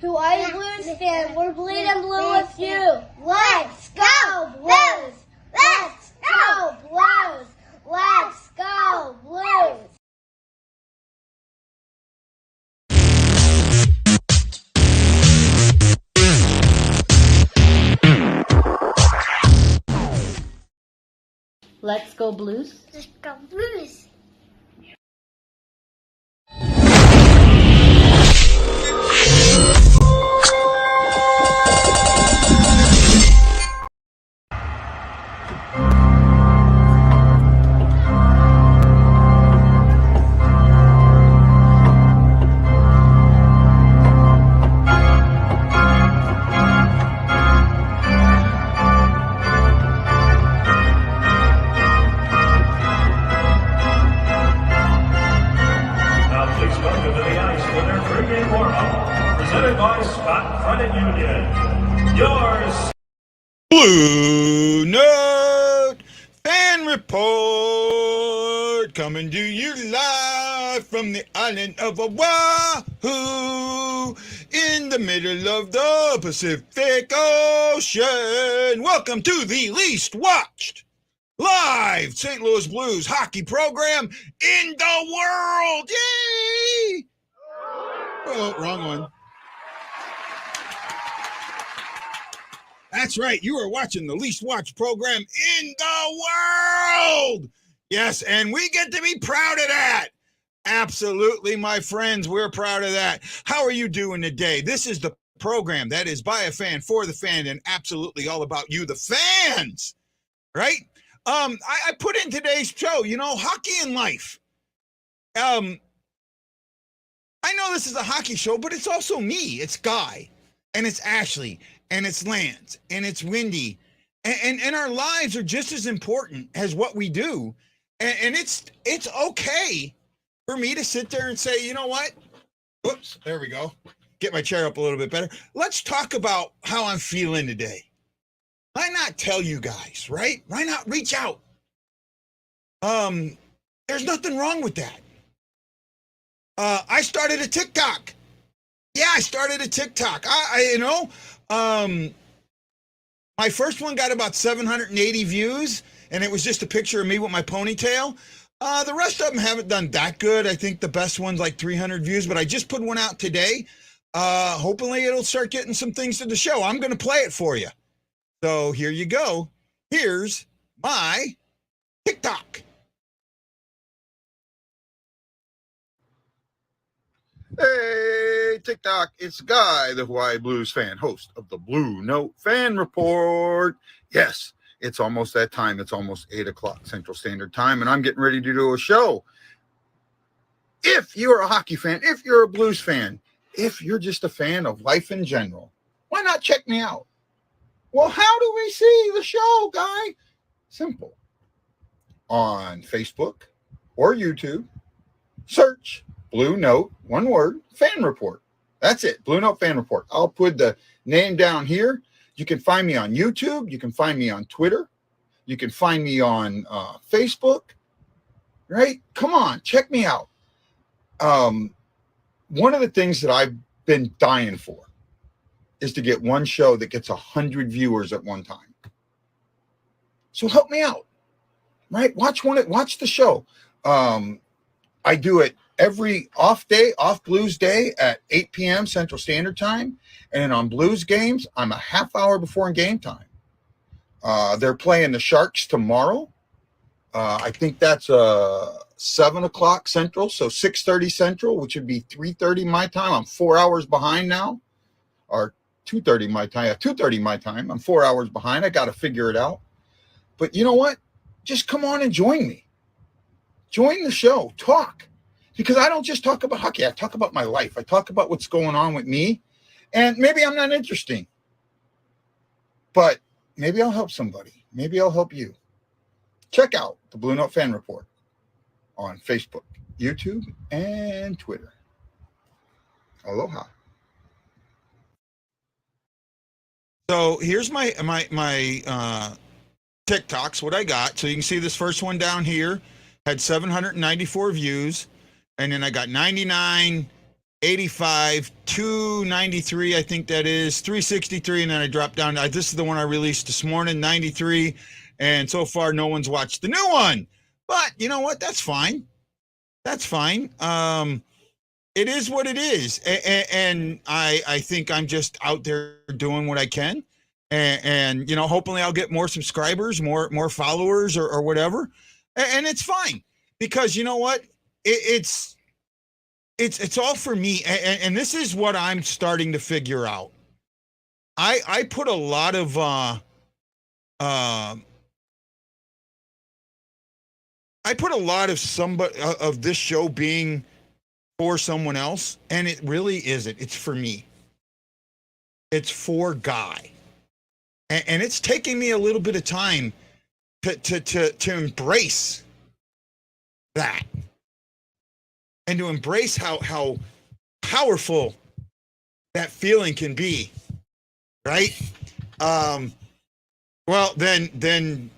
Who are you, Blues fan? We're bleeding blue with you. Let's go, Blues! Let's go, Blues! Let's go, Blues! Let's go Blues. Let's go, Blues! BlueNote Fan Report, coming to you live from the island of Oahu in the middle of the Pacific Ocean. Welcome to the least watched live St. Louis Blues hockey program in the world. Yay! Oh, wrong one. That's right. You are watching the least watched program in the world. Yes, and we get to be proud of that. Absolutely, my friends. We're proud of that. How are you doing today? This is the program that is by a fan, for the fan, and absolutely all about you, the fans. Right? I put in today's show, hockey and life. I know this is a hockey show, but it's also me. It's Guy, and it's Ashley, and it's Lance, and it's Windy, and our lives are just as important as what we do. And it's okay for me to sit there and say, you know what? Whoops, there we go. Get my chair up a little bit better. Let's talk about how I'm feeling today. Why not tell you guys, right? Why not reach out? There's nothing wrong with that. I started a TikTok. Yeah, I started a TikTok. My first one got about 780 views, and it was just a picture of me with my ponytail. The rest of them haven't done that good. I think the best one's like 300 views, but I just put one out today. Hopefully it'll start getting some things to the show. I'm going to play it for you. So here you go. Here's my TikTok. Hey, TikTok, it's Guy, the Hawaii Blues fan, host of the BlueNote Fan Report. Yes, it's almost that time. It's almost 8 o'clock Central Standard Time, and I'm getting ready to do a show. If you're a hockey fan, if you're a Blues fan, if you're just a fan of life in general, why not check me out? Well, how do we see the show, Guy? Simple. On Facebook or YouTube, search BlueNote, one word, Fan Report. That's it, BlueNote Fan Report. I'll put the name down here. You can find me on YouTube. You can find me on Twitter. You can find me on Facebook. Right? Come on, check me out. One of the things that I've been dying for is to get one show that gets 100 viewers at one time. So help me out. Right? Watch the show. I do it every off Blues day at 8 p.m. Central Standard Time. And on Blues games, I'm a half hour before game time. They're playing the Sharks tomorrow. I think that's 7 o'clock Central, so 6:30 Central, which would be 3:30 my time. I'm 4 hours behind now, or 2:30 my time. Yeah, 2:30 my time. I'm 4 hours behind. I got to figure it out. But you know what? Just come on and join me. Join the show. Talk. Because I don't just talk about hockey. I talk about my life. I talk about what's going on with me. And maybe I'm not interesting. But maybe I'll help somebody. Maybe I'll help you. Check out the BlueNote Fan Report on Facebook, YouTube, and Twitter. Aloha. So here's my TikToks, what I got. So you can see this first one down here had 794 views. And then I got 99 85, 293, I think that is, 363, and then I dropped down. This is the one I released this morning, 93, and so far no one's watched the new one. But you know what? That's fine. That's fine. It is what it is, and I think I'm just out there doing what I can, and you know, hopefully I'll get more subscribers, more followers, or whatever, and it's fine, because you know what, it's all for me, and this is what I'm starting to figure out. I put a lot of I put a lot of somebody of this show being for someone else, and it really isn't. It's for me. It's for Guy, and it's taking me a little bit of time to embrace that, and to embrace how powerful that feeling can be, right? Well, then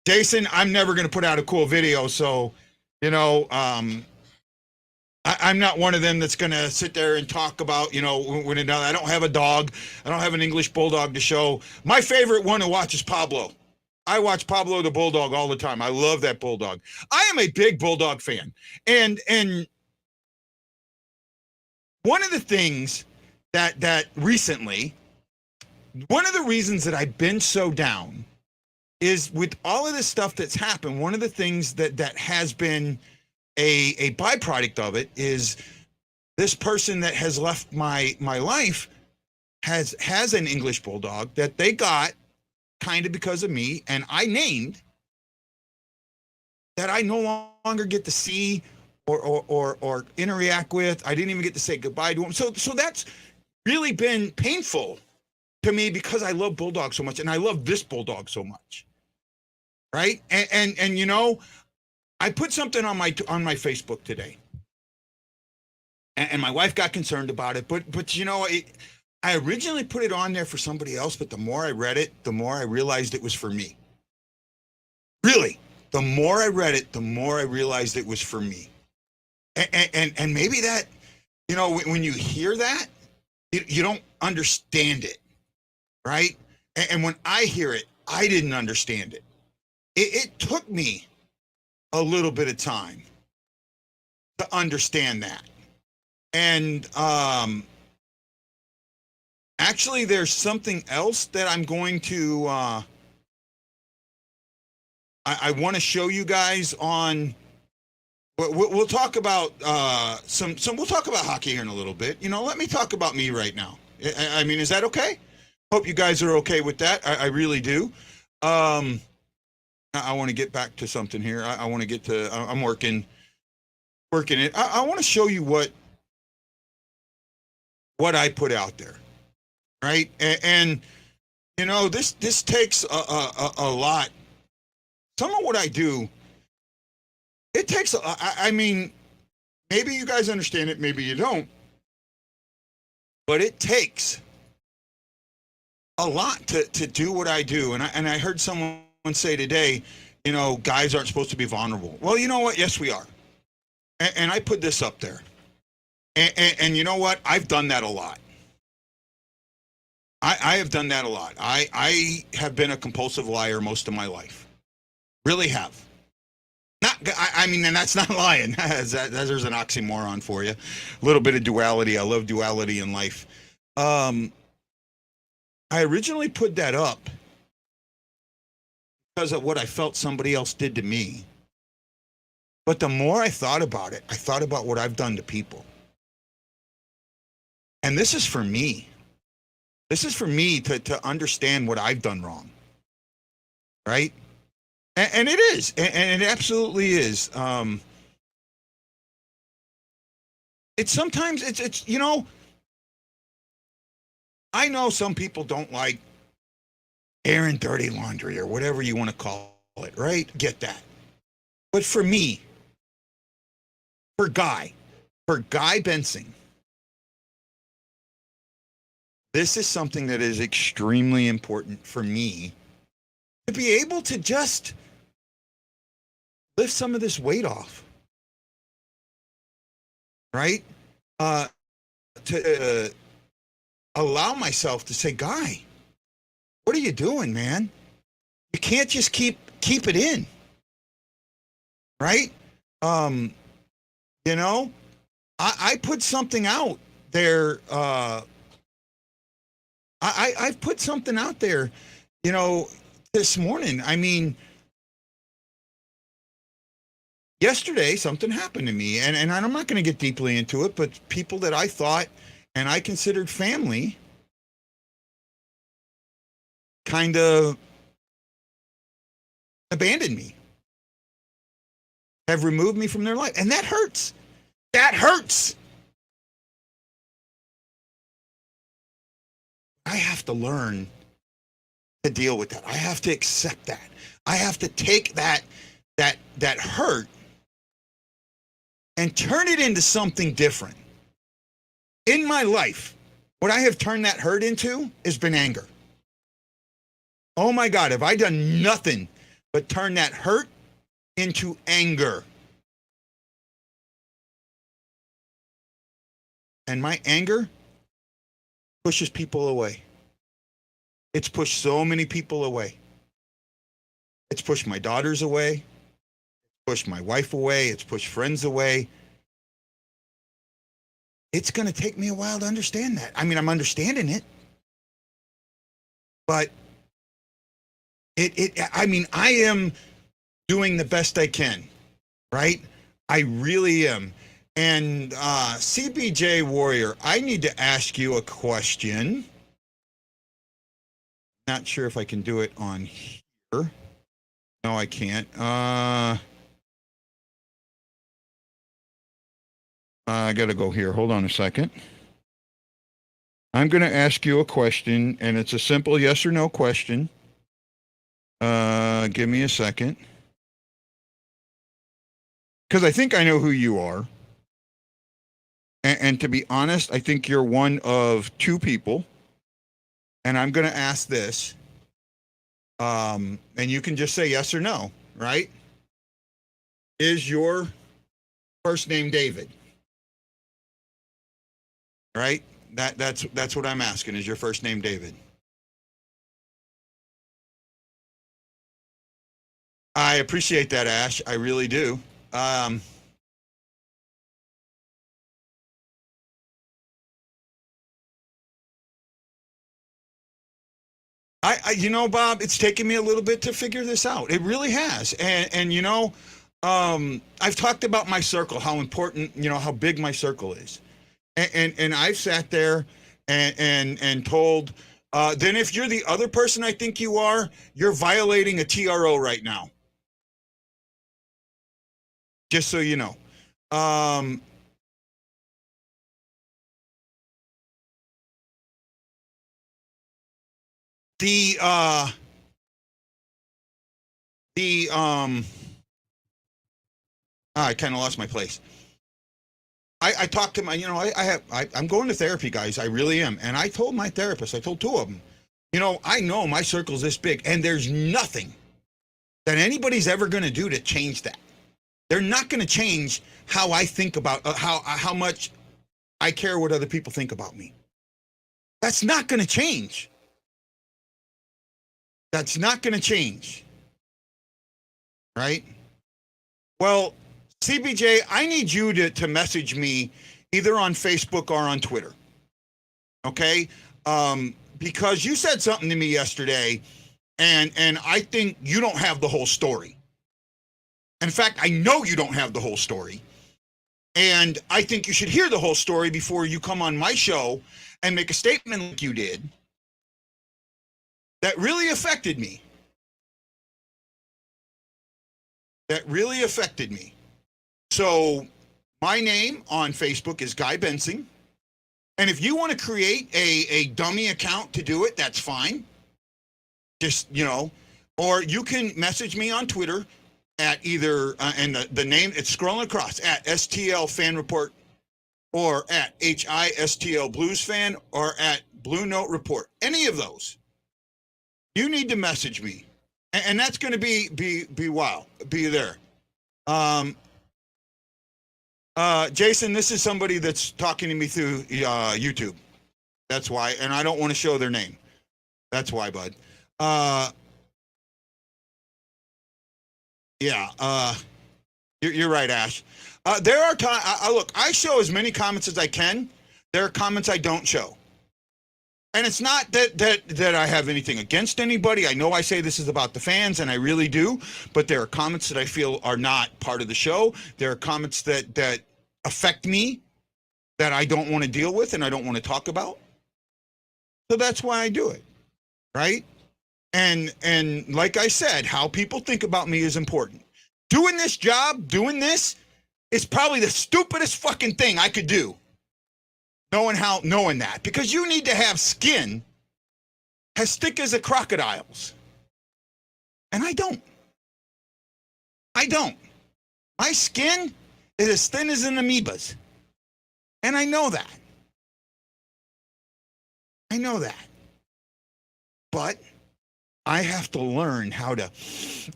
Jason, I'm never going to put out a cool video, so you know, I'm not one of them that's going to sit there and talk about, you know, when it, I don't have a dog. I don't have an English bulldog to show. My favorite one to watch is Pablo. I watch Pablo the bulldog all the time. I love that bulldog. I am a big bulldog fan. And one of the things that recently, one of the reasons that I've been so down is with all of this stuff that's happened, one of the things that has been a byproduct of it is this person that has left my life has an English bulldog that they got kind of because of me, and I named, that I no longer get to see or interact with. I didn't even get to say goodbye to him. So that's really been painful to me, because I love bulldogs so much, and I love this bulldog so much, right? And you know, I put something on my Facebook today, and my wife got concerned about it. But you know, I originally put it on there for somebody else, but the more I read it, the more I realized it was for me. Really, the more I read it, the more I realized it was for me. And maybe that, you know, when you hear that, you don't understand it, right? And when I hear it, I didn't understand it. It took me a little bit of time to understand that. And actually, there's something else that I'm going to I want to show you guys on. We'll talk about we'll talk about hockey here in a little bit. You know, let me talk about me right now. I mean, is that okay? Hope you guys are okay with that. I really do. I want to get back to something here. I want to get to. I'm working it. I want to show you what I put out there, right? And you know, this takes a lot. Some of what I do, it takes. I mean, maybe you guys understand it, maybe you don't, but it takes a lot to do what I do. And I heard someone say today, you know, guys aren't supposed to be vulnerable. Well, you know what? Yes, we are. And I put this up there. And you know what? I've done that a lot. I have done that a lot. I have been a compulsive liar most of my life. Really have. I mean, and that's not lying. There's an oxymoron for you. A little bit of duality. I love duality in life. I originally put that up because of what I felt somebody else did to me. But the more I thought about it, I thought about what I've done to people. And this is for me. This is for me to understand what I've done wrong. Right? And it is. And it absolutely is. It's sometimes, it's you know, I know some people don't like airing dirty laundry or whatever you want to call it, right? Get that. But for me, for Guy Benson, this is something that is extremely important for me to be able to just lift some of this weight off, right? to allow myself to say, Guy, what are you doing, man? You can't just keep it in, right? You know, I put something out there. I've put something out there, you know, this morning. I mean, yesterday something happened to me, and I'm not going to get deeply into it, but people that I thought and I considered family kind of abandoned me, have removed me from their life, and that hurts. That hurts. I have to learn to deal with that. I have to accept that. I have to take that hurt and turn it into something different. In my life, what I have turned that hurt into has been anger. Oh my God, have I done nothing but turn that hurt into anger? And my anger pushes people away. It's pushed so many people away. It's pushed my daughters away. It's pushed my wife away. It's pushed friends away. It's going to take me a while to understand that. I mean, I'm understanding it. But I mean, I am doing the best I can, right? I really am. And CBJ Warrior, I need to ask you a question. Not sure if I can do it on here. No, I can't. I got to go here. Hold on a second. I'm going to ask you a question, and it's a simple yes or no question. Give me a second. Because I think I know who you are. And to be honest, I think you're one of two people. And I'm going to ask this. And you can just say yes or no, right? Is your first name David? Right? That's what I'm asking. Is your first name David? I appreciate that, Ash. I really do. You know, Bob, it's taken me a little bit to figure this out. It really has. And you know, I've talked about my circle, how important, you know, how big my circle is. And I've sat there and told, then if you're the other person I think you are, you're violating a TRO right now. Just so you know. I kind of lost my place. I talked to my, you know, I'm going to therapy, guys. I really am. And I told my therapist, I told two of them, you know, I know my circle's this big and there's nothing that anybody's ever going to do to change that. They're not going to change how I think about how much I care what other people think about me. That's not going to change. That's not going to change. Right? Well, CBJ, I need you to message me either on Facebook or on Twitter. Okay? Because you said something to me yesterday, and I think you don't have the whole story. In fact, I know you don't have the whole story. And I think you should hear the whole story before you come on my show and make a statement like you did that really affected me. That really affected me. So my name on Facebook is Guy Bensing. And if you want to create a dummy account to do it, that's fine. Just, you know, or you can message me on Twitter at either, and the name, it's scrolling across, at STL Fan Report, or at HISTL Blues Fan, or at BlueNote Report. Any of those. You need to message me. And that's going to be there. Jason, this is somebody that's talking to me through YouTube. That's why, and I don't want to show their name. That's why, bud. Yeah, you're right, Ash. There are times, look, I show as many comments as I can. There are comments I don't show. And it's not that I have anything against anybody. I know I say this is about the fans, and I really do, but there are comments that I feel are not part of the show. There are comments that affect me that I don't want to deal with and I don't want to talk about. So that's why I do it, right? And like I said, how people think about me is important. Doing this job, doing this, is probably the stupidest fucking thing I could do. Knowing that, because you need to have skin as thick as a crocodile's, and I don't. My skin is as thin as an amoeba's, and I know that. But I have to learn how to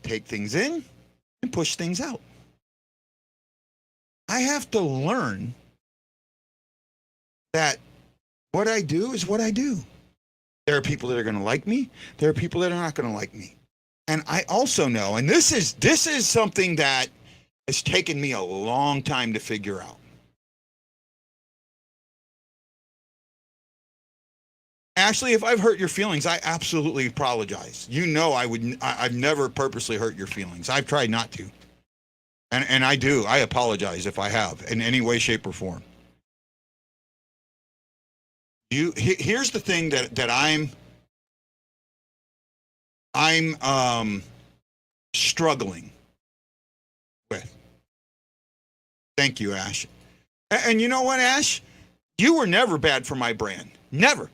take things in and push things out. I have to learn that what I do is what I do. There are people that are going to like me. There are people that are not going to like me. And I also know, and this is something that has taken me a long time to figure out. Ashley, if I've hurt your feelings, I absolutely apologize. You know I've never purposely hurt your feelings. I've tried not to. And I do. I apologize if I have in any way, shape, or form. Here's the thing that I'm struggling with. Thank you, Ash. And you know what, Ash? You were never bad for my brand. Never.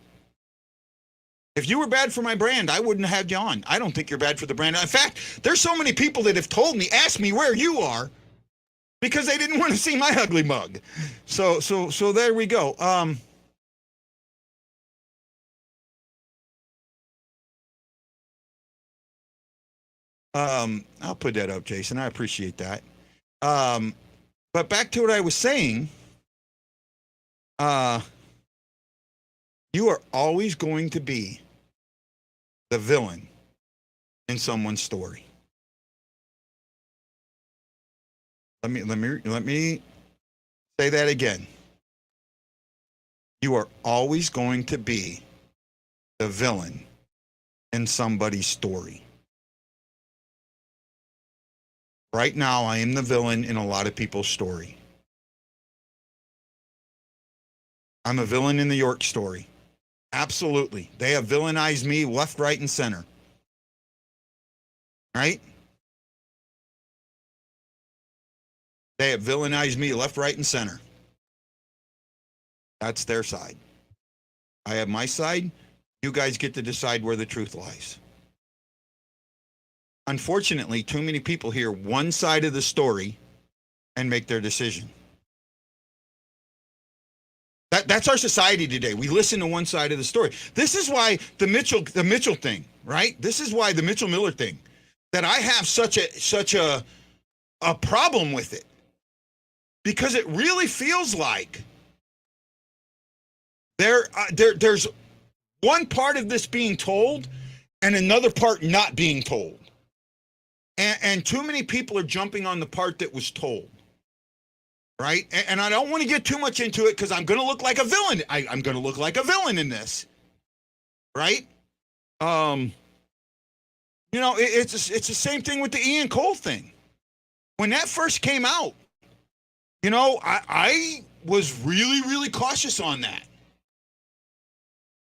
If you were bad for my brand, I wouldn't have had you on. I don't think you're bad for the brand. In fact, there's so many people that have told me, asked me where you are, because they didn't want to see my ugly mug. So there we go. I'll put that up, Jason. I appreciate that. But back to what I was saying. You are always going to be the villain in someone's story. Let me say that again. You are always going to be the villain in somebody's story. Right now, I am the villain in a lot of people's story. I'm a villain in the York story. Absolutely. They have villainized me left, right, and center. Right? They have villainized me left, right, and center. That's their side. I have my side. You guys get to decide where the truth lies. Unfortunately, too many people hear one side of the story and make their decision. That's our society today. We listen to one side of the story. This is why the Mitchell thing, right? This is why the Mitchell Miller thing, that I have such a problem with it, because it really feels like there's one part of this being told and another part not being told. And too many people are jumping on the part that was told, right? And I don't want to get too much into it because I'm going to look like a villain. I'm going to look like a villain in this, right? It's the same thing with the Ian Cole thing. When that first came out, I was really, really cautious on that.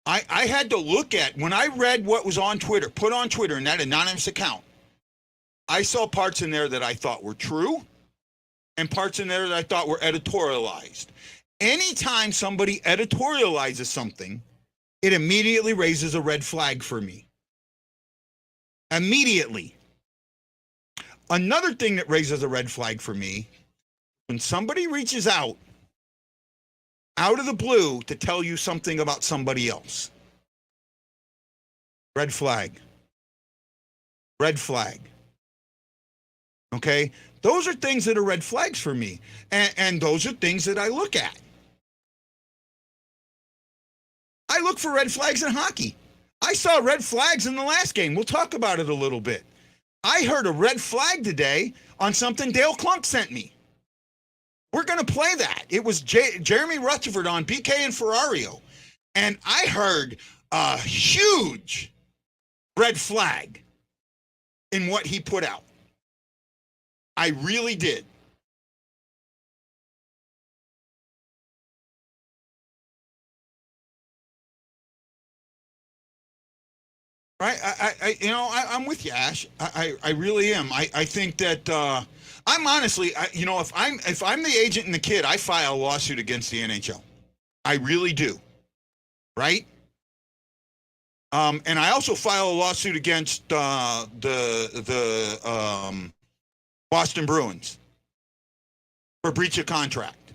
I had to look at, when I read what was on Twitter, put on Twitter in that anonymous account, I saw parts in there that I thought were true and parts in there that I thought were editorialized. Anytime somebody editorializes something, it immediately raises a red flag for me. Immediately. Another thing that raises a red flag for me, when somebody reaches out of the blue to tell you something about somebody else. Red flag. Red flag. Okay? Those are things that are red flags for me. And those are things that I look at. I look for red flags in hockey. I saw red flags in the last game. We'll talk about it a little bit. I heard a red flag today on something Dale Clunk sent me. We're going to play that. It was Jeremy Rutherford on BK and Ferrario. And I heard a huge red flag in what he put out. I really did. Right, I'm with you, Ash. I really am. I think that I'm honestly, if I'm the agent and the kid, I file a lawsuit against the NHL. I really do. Right. And I also file a lawsuit against the Boston Bruins for breach of contract.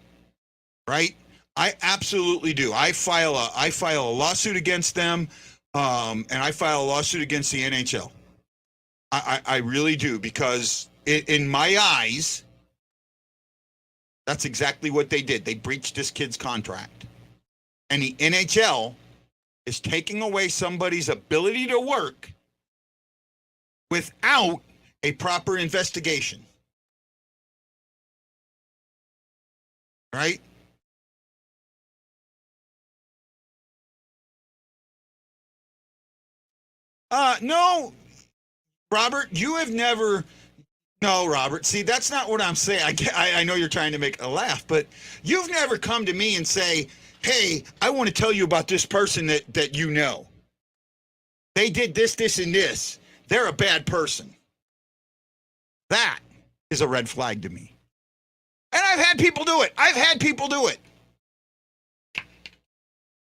Right. I absolutely do. I file a lawsuit against them. And I file a lawsuit against the NHL. I really do, because in my eyes, that's exactly what they did. They breached this kid's contract. And the NHL is taking away somebody's ability to work without a proper investigation. Right? No, Robert, you have never. No, Robert. See, that's not what I'm saying. I know you're trying to make a laugh, but you've never come to me and say, "Hey, I want to tell you about this person that you know. They did this, this, and this. They're a bad person." That is a red flag to me. And I've had people do it.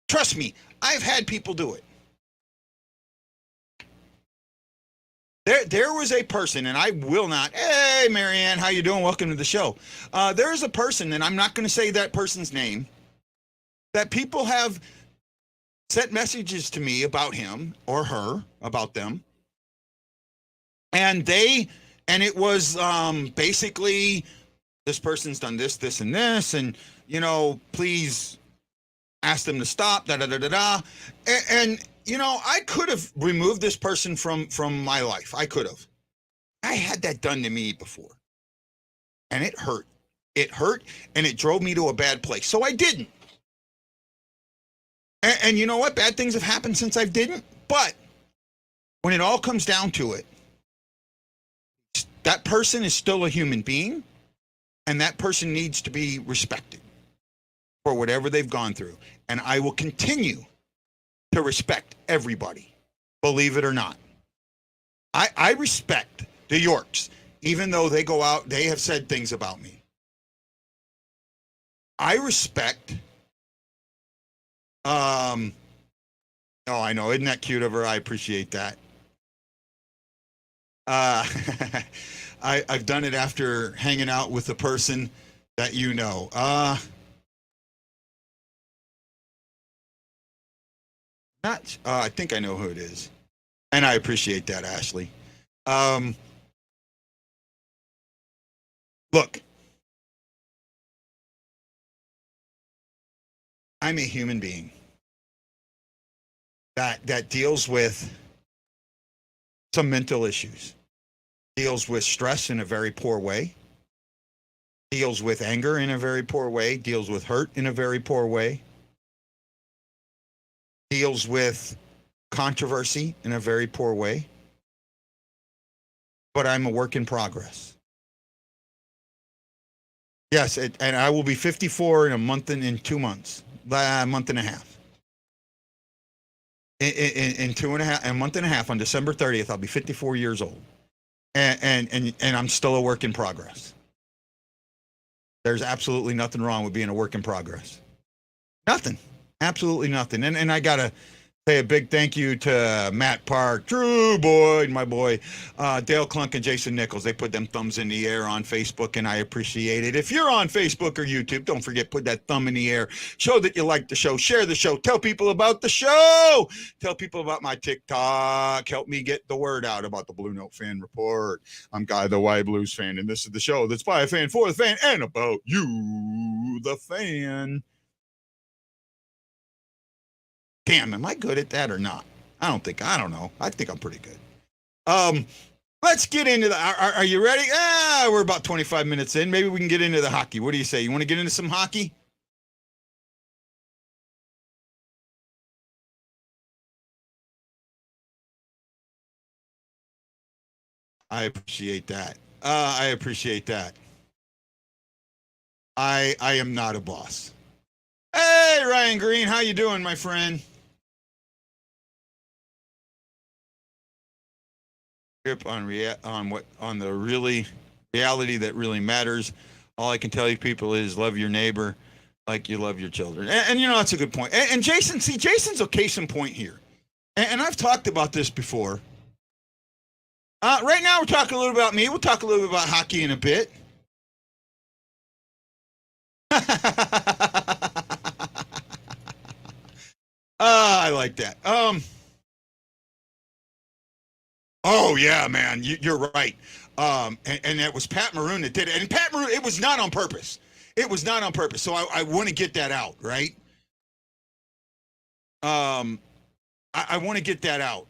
Trust me, I've had people do it. There was a person, and I will not. Hey, Marianne, how you doing? Welcome to the show. There is a person, and I'm not going to say that person's name, that people have sent messages to me about him or her, about them, and it was basically, this person's done this, this, and this, and please ask them to stop. Da da da da da, and I could have removed this person from my life. I could have. I had that done to me before. And it hurt. It hurt, and it drove me to a bad place. So I didn't. And you know what? Bad things have happened since I didn't. But when it all comes down to it, that person is still a human being, and that person needs to be respected for whatever they've gone through. And I will continue to respect everybody, believe it or not. I respect the Yorks, even though they go out, they have said things about me. I respect, oh, I know, isn't that cute of her? I appreciate that. I've done it after hanging out with a person that you know. I think I know who it is. And I appreciate that, Ashley. Look, I'm a human being that deals with some mental issues, deals with stress in a very poor way, deals with anger in a very poor way, deals with hurt in a very poor way, deals with controversy in a very poor way. But I'm a work in progress. Yes, and I will be 54 in a month and in 2 months, a month and a half. In a month and a half, on December 30th, I'll be 54 years old, and I'm still a work in progress. There's absolutely nothing wrong with being a work in progress. Nothing. Absolutely nothing. And I got to Hey, a big thank you to Matt Park, Drew Boyd, my boy, Dale Clunk, and Jason Nichols. They put them thumbs in the air on Facebook, and I appreciate it. If you're on Facebook or YouTube, don't forget, put that thumb in the air. Show that you like the show. Share the show. Tell people about the show. Tell people about my TikTok. Help me get the word out about the Blue Note Fan Report. I'm Guy the Y Blues fan, and this is the show that's by a fan, for the fan, and about you, the fan. Damn, am I good at that or not? I don't know. I think I'm pretty good. Let's get into the, are you ready? We're about 25 minutes in. Maybe we can get into the hockey. What do you say? You want to get into some hockey? I appreciate that. I appreciate that. I am not a boss. Hey, Ryan Green, how you doing, my friend? On the really reality that really matters. All I can tell you people is love your neighbor like you love your children. And you know, that's a good point. And Jason, see, Jason's a case in point here. And I've talked about this before. Right now we're talking a little about me. We'll talk a little bit about hockey in a bit. I like that. Oh yeah, man, you're right. And that was Pat Maroon that did it. And Pat Maroon, it was not on purpose. It was not on purpose. So I want to get that out, right? I want to get that out.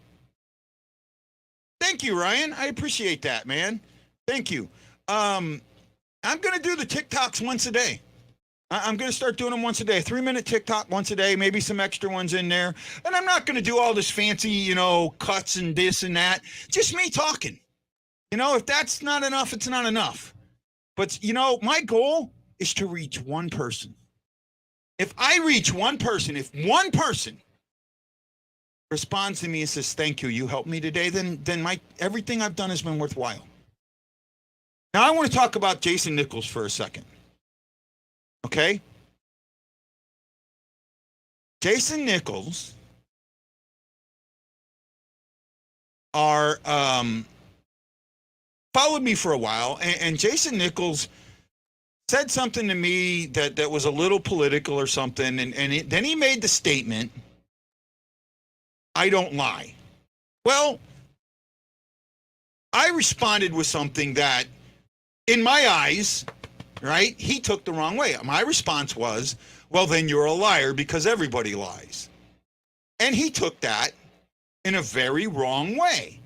Thank you, Ryan. I appreciate that, man. Thank you. I'm gonna do the TikToks once a day. I'm going to start doing them once a day, 3-minute TikTok once a day, maybe some extra ones in there. And I'm not going to do all this fancy, you know, cuts and this and that. Just me talking. You know, if that's not enough, it's not enough. But, you know, my goal is to reach one person. If I reach one person, if one person responds to me and says, thank you, you helped me today, then everything I've done has been worthwhile. Now, I want to talk about Jason Nichols for a second. Okay? Jason Nichols followed me for a while, and Jason Nichols said something to me that was a little political or something, and then he made the statement, I don't lie. Well, I responded with something that, in my eyes, right, he took the wrong way. My response was, well, then you're a liar because everybody lies. And he took that in a very wrong way.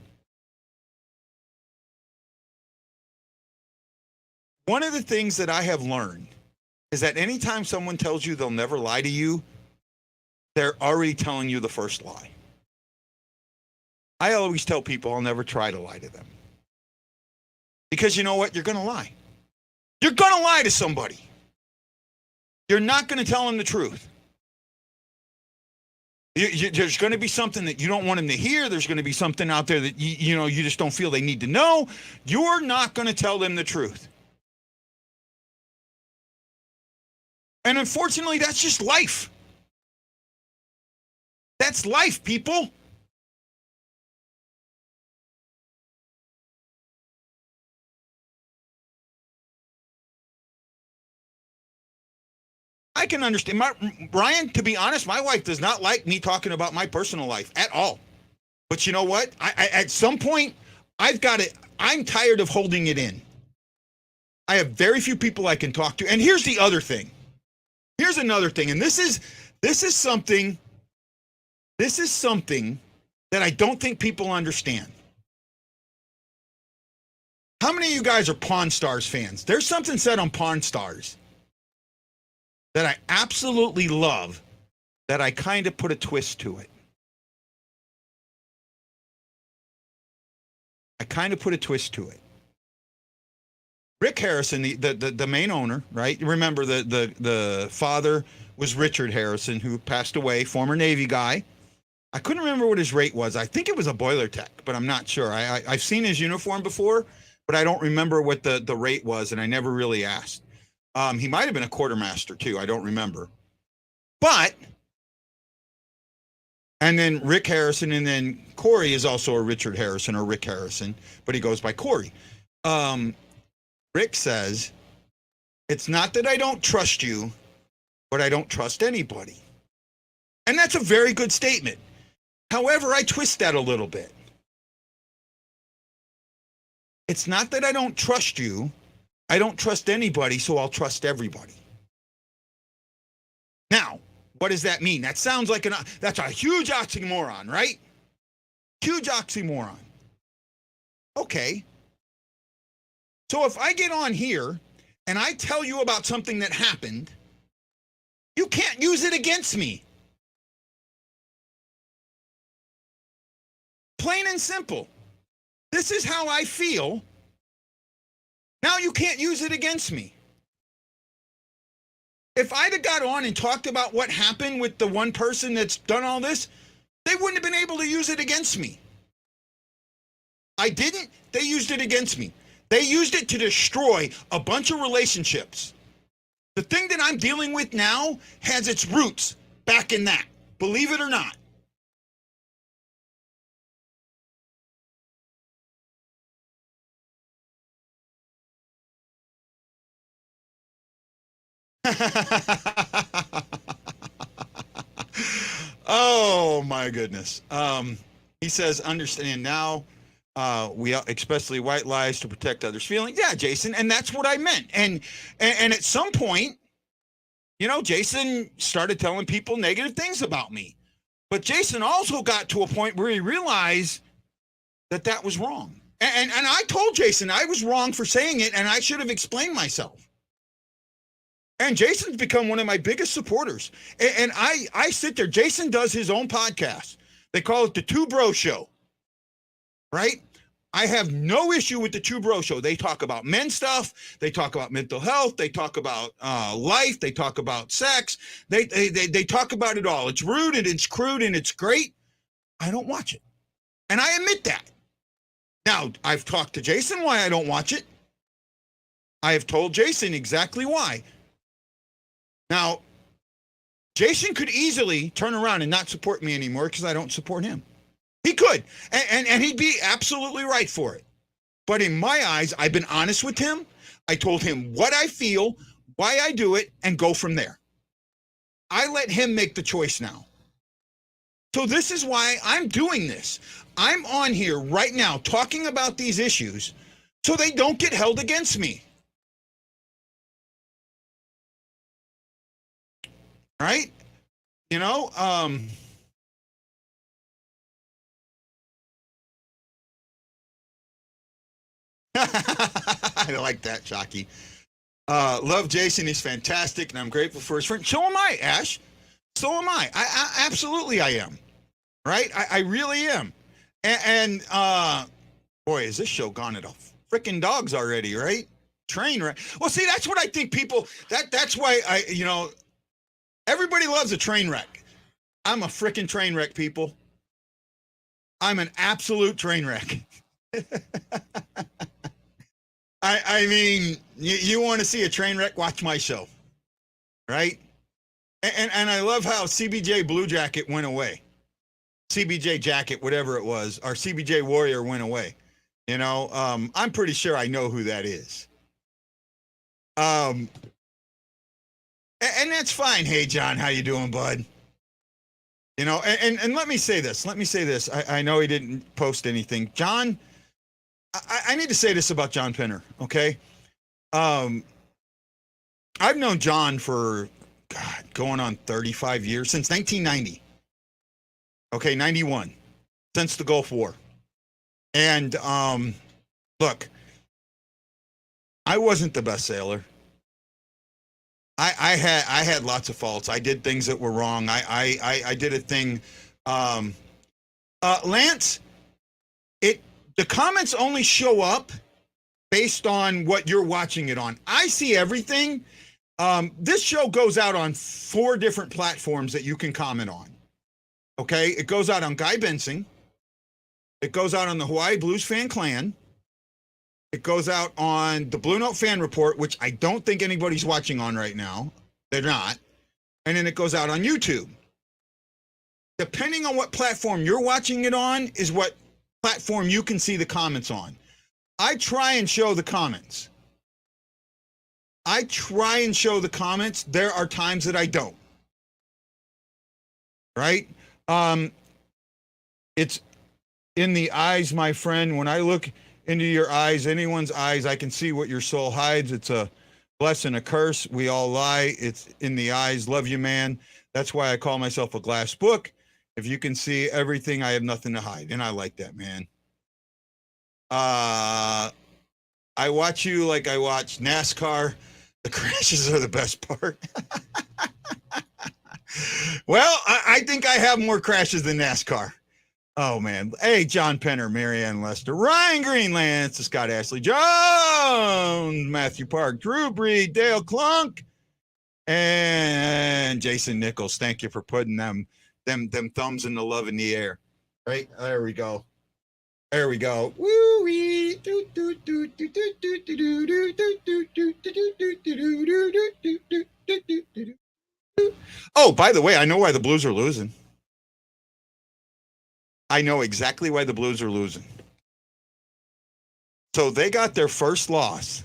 One of the things that I have learned is that anytime someone tells you they'll never lie to you, they're already telling you the first lie. I always tell people I'll never try to lie to them. Because you know what? You're going to lie. You're going to lie to somebody. You're not going to tell them the truth. There's going to be something that you don't want them to hear. There's going to be something out there that you just don't feel they need to know. You're not going to tell them the truth. And unfortunately, that's just life. That's life, people. I can understand. Ryan, to be honest, my wife does not like me talking about my personal life at all. But you know what? I at some point, I've got it. I'm tired of holding it in. I have very few people I can talk to. And here's the other thing. Here's another thing. And this is something that I don't think people understand. How many of you guys are Pawn Stars fans? There's something said on Pawn Stars that I absolutely love, that I kind of put a twist to it. Rick Harrison, the main owner, right? Remember the father was Richard Harrison, who passed away, former Navy guy. I couldn't remember what his rate was. I think it was a boiler tech, but I'm not sure. I've seen his uniform before, but I don't remember what the rate was, and I never really asked. He might have been a quartermaster too. I don't remember. But And then Rick Harrison, and then Corey is also a Richard Harrison or Rick Harrison, but he goes by Corey. Rick says, it's not that I don't trust you, but I don't trust anybody. And that's a very good statement. However, I twist that a little bit. It's not that I don't trust you, I don't trust anybody, so I'll trust everybody. Now, what does that mean? That sounds like that's a huge oxymoron, right? Huge oxymoron. Okay. So if I get on here and I tell you about something that happened, you can't use it against me. Plain and simple. This is how I feel. Now you can't use it against me. If I'd have got on and talked about what happened with the one person that's done all this, they wouldn't have been able to use it against me. I didn't. They used it against me. They used it to destroy a bunch of relationships. The thing that I'm dealing with now has its roots back in that. Believe it or not. Oh my goodness. He says, understand now, we especially white lies to protect others' feelings. Yeah, Jason, and that's what I meant. And at some point, Jason started telling people negative things about me. But Jason also got to a point where he realized that was wrong. And I told Jason I was wrong for saying it, and I should have explained myself. And Jason's become one of my biggest supporters. And I sit there. Jason does his own podcast. They call it the Two Bro Show. Right? I have no issue with the Two Bro Show. They talk about men stuff. They talk about mental health. They talk about life. They talk about sex. They talk about it all. It's rude and it's crude and it's great. I don't watch it. And I admit that. Now, I've talked to Jason why I don't watch it. I have told Jason exactly why. Now, Jason could easily turn around and not support me anymore because I don't support him. He could, and he'd be absolutely right for it. But in my eyes, I've been honest with him. I told him what I feel, why I do it, and go from there. I let him make the choice now. So this is why I'm doing this. I'm on here right now talking about these issues so they don't get held against me. Right? I like that, Shocky. Love Jason. He's fantastic, and I'm grateful for his friend. So am I, Ash. So am I. I absolutely I am. Right? I really am. And boy, is this show gone at a freaking dogs already, right? Train wreck. Well, see, that's what I think people, that's why everybody loves a train wreck. I'm a freaking train wreck, people. I'm an absolute train wreck. I mean, you want to see a train wreck? Watch my show, right? And I love how CBJ Blue Jacket went away. CBJ Jacket, whatever it was, or CBJ Warrior went away. I'm pretty sure I know who that is. And that's fine. Hey, John, how you doing, bud? And let me say this. I know he didn't post anything. John, I need to say this about John Penner, okay? I've known John for, going on 35 years, since 1990. Okay, 91, since the Gulf War. And look, I wasn't the best sailor. I had lots of faults. I did things that were wrong. I did a thing. Lance, the comments only show up based on what you're watching it on. I see everything. This show goes out on 4 different platforms that you can comment on. Okay, it goes out on Guy Benson. It goes out on the Hawaii Blues Fan Clan. It goes out on the BlueNote Fan Report, which I don't think anybody's watching on right now. They're not. And then it goes out on YouTube. depending on what platform you're watching it on, is what platform you can see the comments on. I try and show the comments. There are times that I don't. Right? It's in the eyes, my friend. When I look into your eyes, anyone's eyes, I can see what your soul hides. It's a blessing, a curse. We all lie. It's in the eyes. Love you, man. That's why I call myself a glass book. If you can see everything, I have nothing to hide. And I like that, man. I watch you like I watch NASCAR. The crashes are the best part. Well, I think I have more crashes than NASCAR. Oh, man. Hey, John Penner, Marianne Lester, Ryan Greenland, Scott Ashley Jones, Matthew Park, Drew Breed, Dale Clunk, and Jason Nichols. Thank you for putting them thumbs and the love in the air. Right? There we go. There we go. Woo-wee. Oh, by the way, I know why the Blues are losing. I know exactly why the Blues are losing. So they got their first loss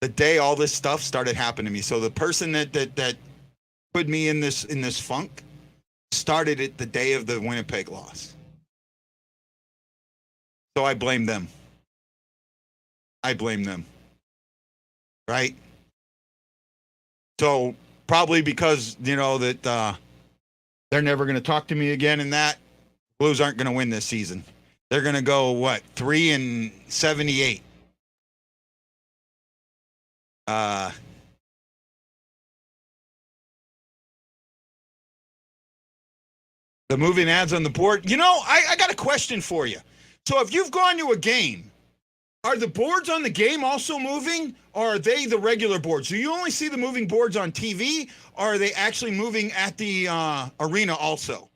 the day all this stuff started happening to me. So the person that put me in this funk started it the day of the Winnipeg loss. So I blame them. Right? So probably because, that they're never going to talk to me again, and that Blues aren't going to win this season. They're going to go, 3-78. The moving ads on the board. I got a question for you. So if you've gone to a game, are the boards on the game also moving, or are they the regular boards? Do you only see the moving boards on TV, or are they actually moving at the arena also?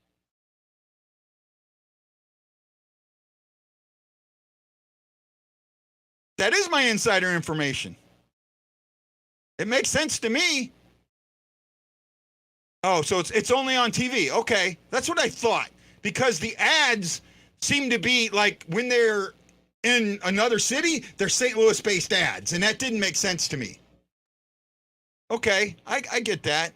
That is my insider information. It makes sense to me. Oh, so it's only on TV. Okay, that's what I thought. Because the ads seem to be like when they're in another city, they're St. Louis-based ads, and that didn't make sense to me. Okay, I get that.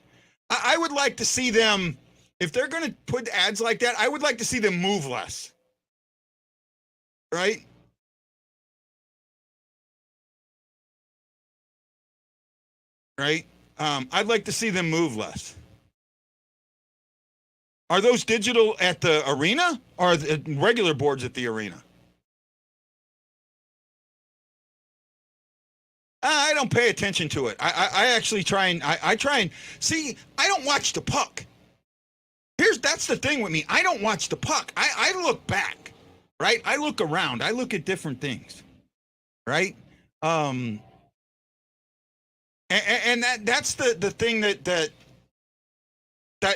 I would like to see them, if they're going to put ads like that, I would like to see them move less. Right? Right? I'd like to see them move less. Are those digital at the arena, or are the regular boards at the arena? I don't pay attention to it. I actually try and see. I don't watch the puck. That's the thing with me. I don't watch the puck. I look back, right? I look around. I look at different things, right? And that's the thing that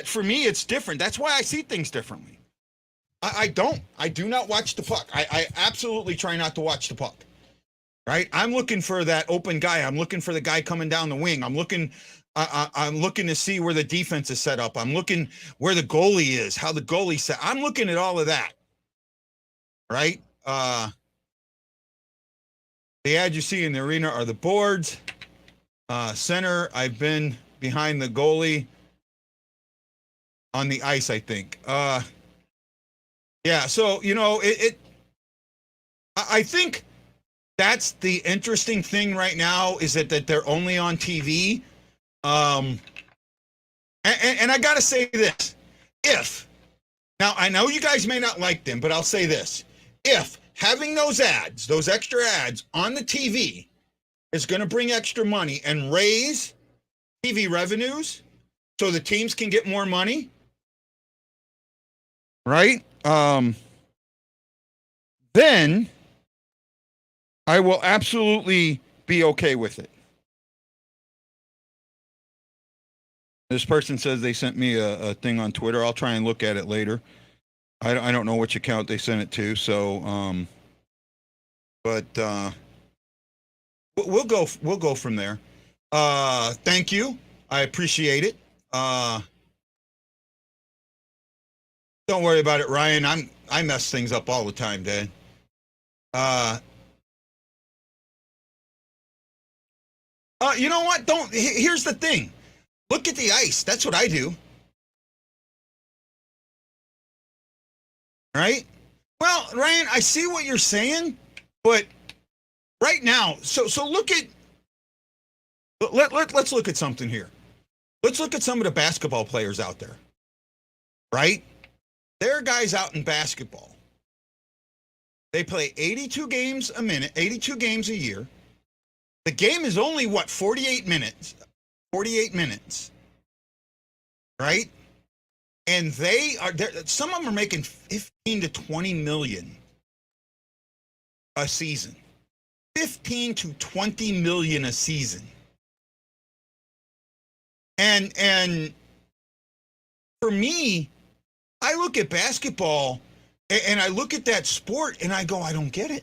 for me it's different. That's why I see things differently. I do not watch the puck. I absolutely try not to watch the puck. Right? I'm looking for that open guy. I'm looking for the guy coming down the wing. I'm looking to see where the defense is set up. I'm looking where the goalie is, how the goalie set. I'm looking at all of that. Right? The ads you see in the arena are the boards. Center, I've been behind the goalie on the ice, I think. Yeah, so, I think that's the interesting thing right now, is that they're only on TV. And I got to say this. Now, I know you guys may not like them, but I'll say this. If having those ads, those extra ads on the TV is going to bring extra money and raise TV revenues so the teams can get more money, right? Then I will absolutely be okay with it. This person says they sent me a thing on Twitter. I'll try and look at it later. I don't know which account they sent it to, so but we'll go from there. Thank you. I appreciate it. Don't worry about it, Ryan. I mess things up all the time, Dad. You know what? Here's the thing. Look at the ice. That's what I do. Right? Well, Ryan, I see what you're saying, but right now, so look at let's look at something here. Let's look at some of the basketball players out there. Right? There are guys out in basketball. They play 82 games a minute, 82 games a year. The game is only, 48 minutes? 48 minutes. Right? And some of them are making 15 to 20 million a season. 15 to 20 million a season. And for me, I look at basketball and I look at that sport and I go, I don't get it.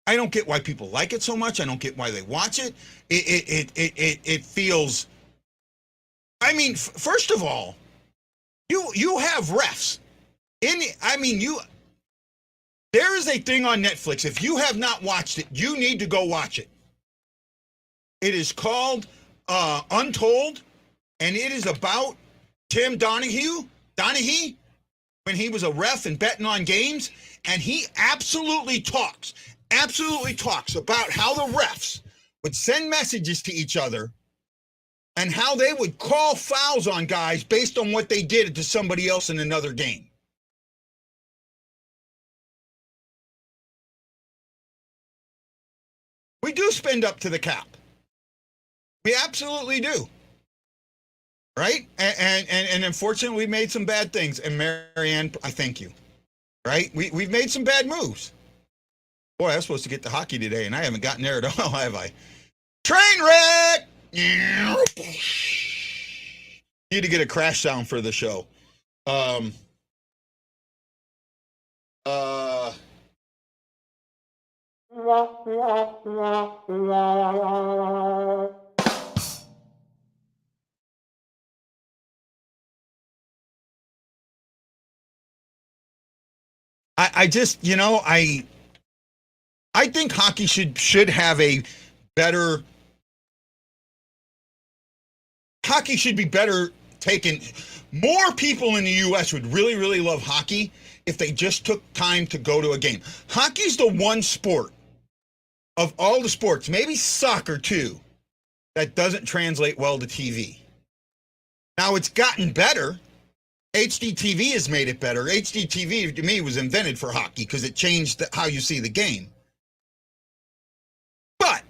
I don't get why people like it so much. I don't get why they watch it. It feels. I mean, first of all, you have refs. There is a thing on Netflix. If you have not watched it, you need to go watch it. It is called Untold, and it is about Tim Donaghy, when he was a ref and betting on games, and he absolutely talks about how the refs would send messages to each other and how they would call fouls on guys based on what they did to somebody else in another game. We do spend up to the cap. We absolutely do. Right? And unfortunately, we made some bad things. And Marianne, I thank you. Right? We've made some bad moves. Boy, I was supposed to get to hockey today, and I haven't gotten there at all, have I? Train wreck! Need to get a crash sound for the show. I just, I think hockey should have a better. Hockey should be better taken. More people in the U.S. would really, really love hockey if they just took time to go to a game. Hockey's the one sport of all the sports, maybe soccer too, that doesn't translate well to TV. Now it's gotten better. HDTV has made it better. HDTV to me was invented for hockey because it changed how you see the game. But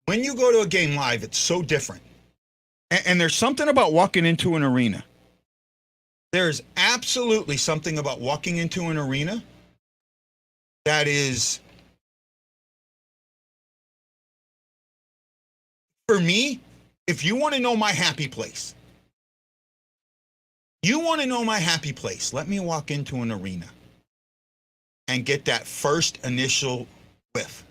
when you go to a game live, it's so different. And there's something about walking into an arena. There's absolutely something about walking into an arena that is, for me, if you want to know my happy place, let me walk into an arena and get that first initial whiff.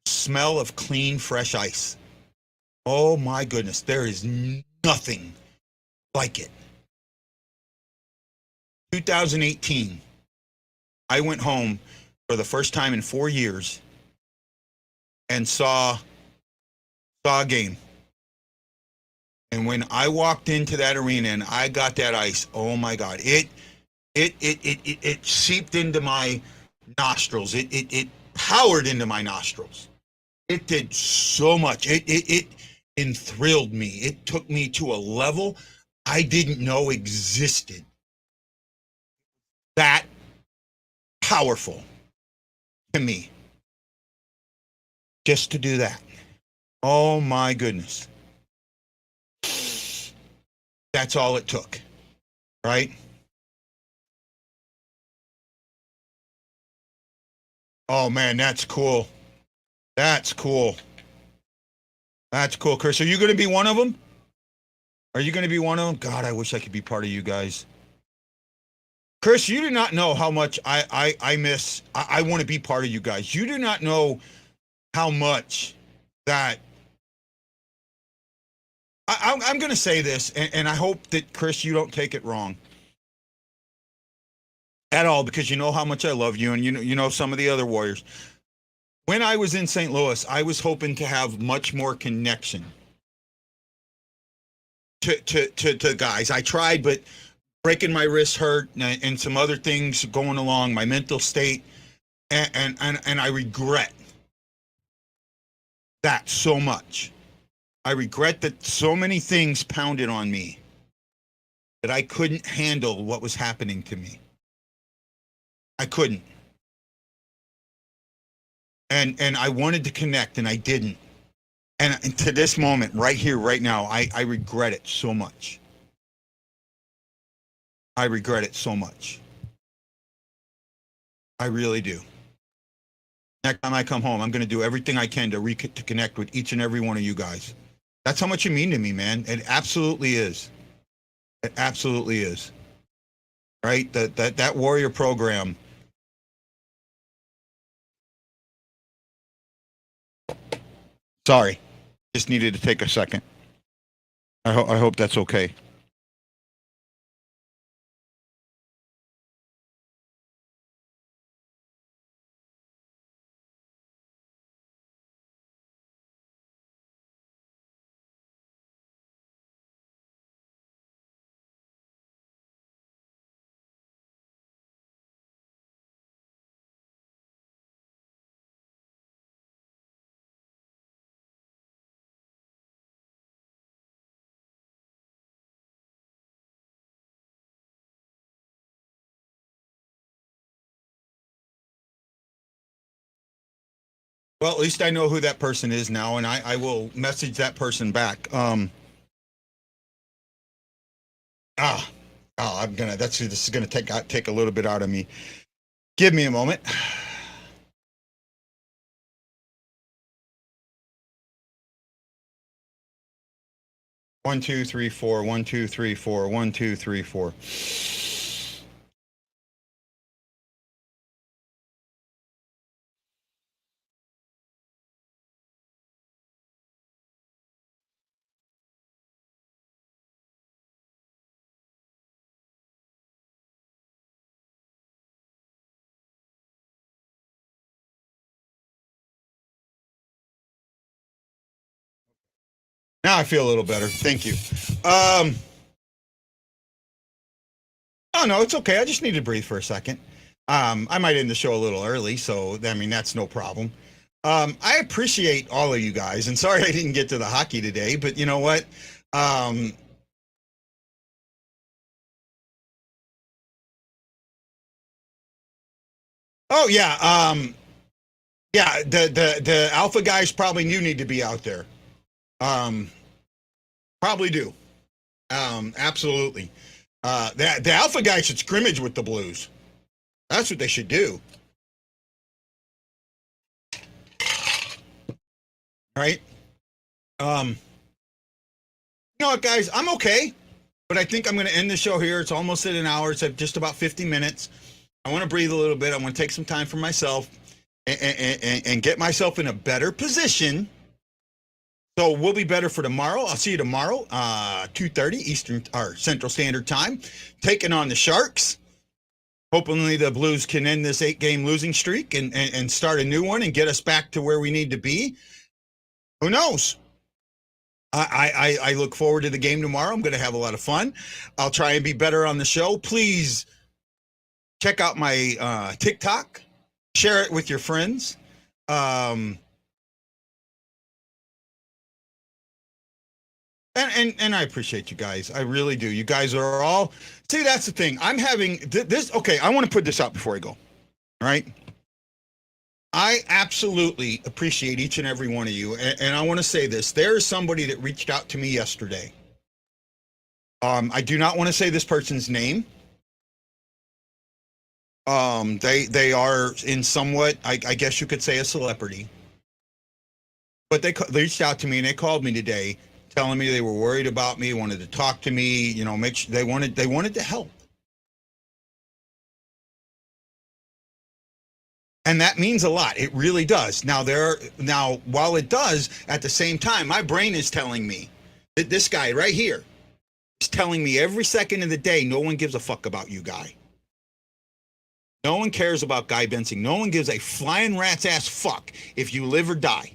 Smell of clean, fresh ice. Oh my goodness, there is nothing like it. 2018, I went home for the first time in 4 years and saw a game. And when I walked into that arena and I got that ice, oh my God, it seeped into my nostrils. It powered into my nostrils. It did so much. It enthralled me. It took me to a level I didn't know existed. That powerful to me. Just to do that. Oh my goodness. That's all it took. Right? Oh man, that's cool. That's cool. That's cool, Chris. Are you going to be one of them? Are you going to be one of them? God, I wish I could be part of you guys. Chris, you do not know how much I miss. I want to be part of you guys. You do not know how much that I'm going to say this, and I hope that, Chris, you don't take it wrong at all, because you know how much I love you, and you know some of the other Warriors. When I was in St. Louis, I was hoping to have much more connection to guys. I tried, but breaking my wrist hurt, and some other things going along, my mental state, and I regret that so much. I regret that so many things pounded on me that I couldn't handle what was happening to me. I couldn't. And I wanted to connect, and I didn't. And to this moment, right here, right now, I regret it so much. I regret it so much. I really do. Next time I come home, I'm going to do everything I can to connect with each and every one of you guys. That's how much you mean to me, man. It absolutely is. It absolutely is. Right? That Warrior program. Sorry. Just needed to take a second. I hope that's okay. Well, at least I know who that person is now, and I will message that person back. This is gonna take a little bit out of me. Give me a moment. One, two, three, four. 1, 2, 3, 4. 1, 2, 3, 4. Now I feel a little better. Thank you. Oh no, it's okay. I just need to breathe for a second. I might end the show a little early, so I mean that's no problem. I appreciate all of you guys, and sorry I didn't get to the hockey today, but you know what? Oh yeah, yeah. The alpha guys probably do need to be out there. Probably do. Absolutely. The alpha guys should scrimmage with the Blues. That's what they should do. Right? You know what, guys? I'm okay, but I think I'm going to end the show here. It's almost at an hour. It's at just about 50 minutes. I want to breathe a little bit. I want to take some time for myself and get myself in a better position. So we'll be better for tomorrow. I'll see you tomorrow, 2:30 Eastern or Central Standard Time, taking on the Sharks. Hopefully the Blues can end this 8-game losing streak and start a new one and get us back to where we need to be. Who knows? I look forward to the game tomorrow. I'm going to have a lot of fun. I'll try and be better on the show. Please check out my TikTok. Share it with your friends. And I appreciate you guys. I really do. You guys are all, see, that's the thing. I'm having this. Okay. I want to put this out before I go. All right. I absolutely appreciate each and every one of you. And I want to say this. There is somebody that reached out to me yesterday. I do not want to say this person's name. They are in somewhat, I guess you could say, a celebrity. But they reached out to me and they called me today, telling me they were worried about me, wanted to talk to me, you know, make sure they wanted to help. And that means a lot. It really does. Now while it does, at the same time, my brain is telling me This guy right here is telling me every second of the day, no one gives a fuck about you, Guy. No one cares about Guy Benson. No one gives a flying rat's ass fuck if you live or die.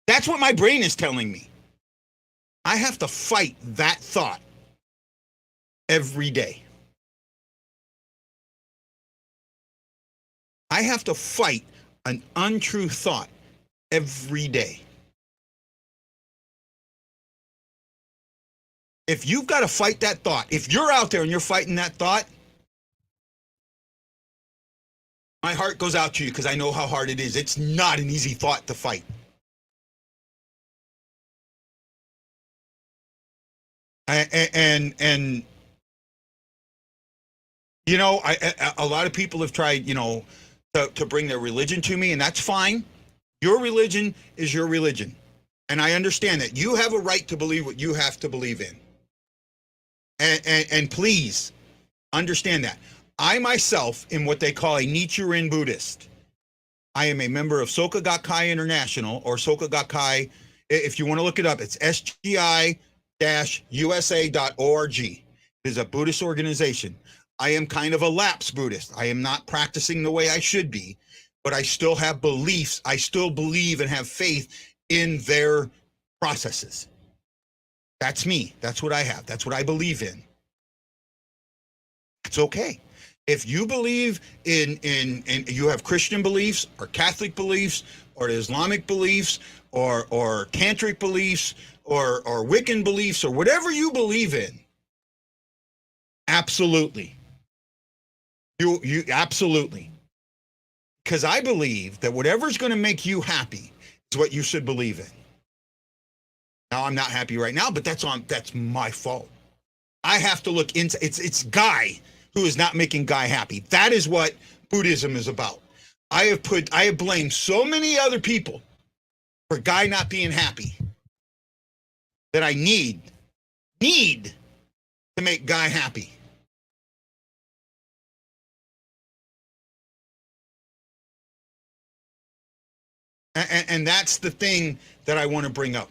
That's what my brain is telling me. I have to fight that thought every day. I have to fight an untrue thought every day. If you've got to fight that thought, if you're out there and you're fighting that thought, my heart goes out to you because I know how hard it is. It's not an easy thought to fight. And you know, a lot of people have tried, you know, to bring their religion to me, and that's fine. Your religion is your religion. And I understand that. You have a right to believe what you have to believe in. And please understand that. I myself am what they call a Nichiren Buddhist. I am a member of Soka Gakkai International, or Soka Gakkai. If you want to look it up, it's sgi-usa.org. It is a Buddhist organization. I am kind of a lapsed Buddhist. I am not practicing the way I should be, but I still have beliefs. I still believe and have faith in their processes. That's me. That's what I have. That's what I believe in. It's okay. If you believe in you have Christian beliefs or Catholic beliefs or Islamic beliefs or tantric beliefs or Wiccan beliefs or whatever you believe in, absolutely. You absolutely. Because I believe that whatever's going to make you happy is what you should believe in. Now, I'm not happy right now, but that's my fault. I have to look into it's Guy who is not making Guy happy. That is what Buddhism is about. I have blamed so many other people for Guy not being happy that I need to make Guy happy. And that's the thing that I want to bring up.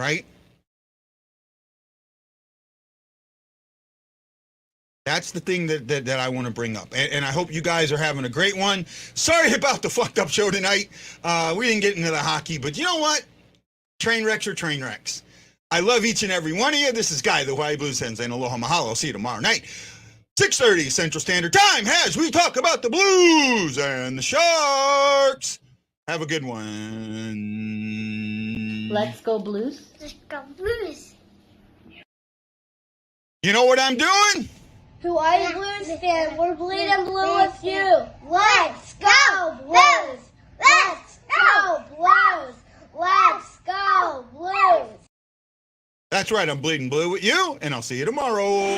Right? That's the thing that I want to bring up. And I hope you guys are having a great one. Sorry about the fucked up show tonight. We didn't get into the hockey, but you know what? Train wrecks are train wrecks. I love each and every one of you. This is Guy, the Hawaii Blues Hens, and aloha mahalo. I'll see you tomorrow night. 6:30 Central Standard Time as we talk about the Blues and the Sharks. Have a good one. Let's go Blues. Let's go Blues. You know what I'm doing? Hawaii Blues fan, we're bleeding blue with you. Let's go Blues! Let's go Blues! Let's go Blues! That's right, I'm bleeding blue with you, and I'll see you tomorrow.